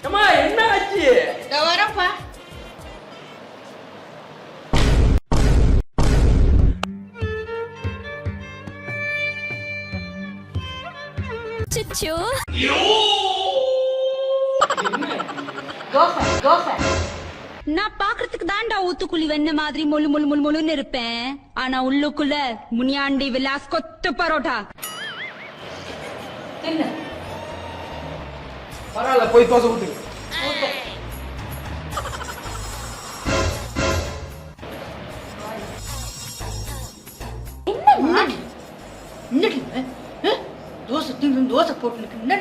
அம்மா என்ன ஆச்சு? வரப்பா. சுச்சு தோசை தோசை. நான் பாக்குறதுக்கு தான்டா ஊத்துக்குழி வெண்ண மாதிரி மொழு மொழு மொழு மொழுன்னு இருப்பேன். ஆனா உள்ளுக்குள்ள முனியாண்டி விலாஸ் கொத்து பரோட்டா. தின்னு. பரவாயில்ல, போய் தோசை ஊத்துக்கு. ஊத்து. என்னடி தோசை தின்னு தோசை போட்டு என்ன